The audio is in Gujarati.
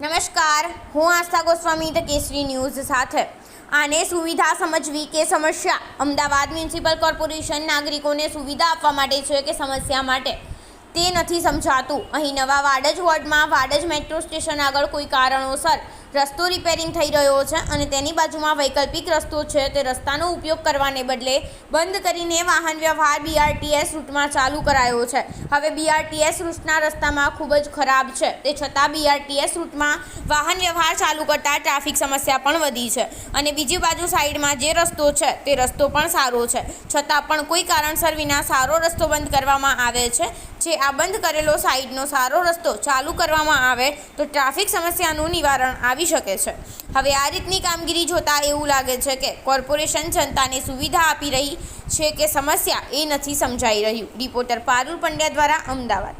નમસ્કાર, હું આસ્થા ગોસ્વામી ધ કેસરી ન્યૂઝ સાથે. આને સુવિધા સમજવી કે સમસ્યા? અમદાવાદ મ્યુનિસિપલ કોર્પોરેશન નાગરિકોને સુવિધા આપવા માટે છે કે સમસ્યા માટે, તે નથી સમજાતું. અહીં નવા વાડજ વોર્ડમાં વાડજ મેટ્રો સ્ટેશન આગળ કોઈ કારણોસર રસ્તો રિપેરિંગ થઈ રહ્યો છે અને તેની બાજુમાં વૈકલ્પિક રસ્તો છે. તે રસ્તાનો ઉપયોગ કરવાને બદલે બંધ કરીને વાહન વ્યવહાર BRTS રૂટમાં ચાલુ કરાયો છે. હવે BRTS રૂટના રસ્તામાં ખૂબ જ ખરાબ છે. તે છતાં BRTS રૂટમાં વાહન વ્યવહાર ચાલુ કરતાં ટ્રાફિક સમસ્યા પણ વધી છે અને બીજી બાજુ સાઈડમાં જે રસ્તો છે તે રસ્તો પણ સારો છે, છતાં પણ કોઈ કારણસર વિના સારો રસ્તો બંધ કરવામાં આવે છે. જે આ બંધ કરેલો સાઈડનો સારો રસ્તો ચાલુ કરવામાં આવે તો ટ્રાફિક સમસ્યાનું નિવારણ આવી શકે છે. હવે આ રીતની કામગીરી જોતાં એવું લાગે છે કે કોર્પોરેશન જનતાને સુવિધા આપી રહી છે કે સમસ્યા એ નથી સમજાઈ રહ્યું. રિપોર્ટર પારુલ પંડ્યા દ્વારા, અમદાવાદ.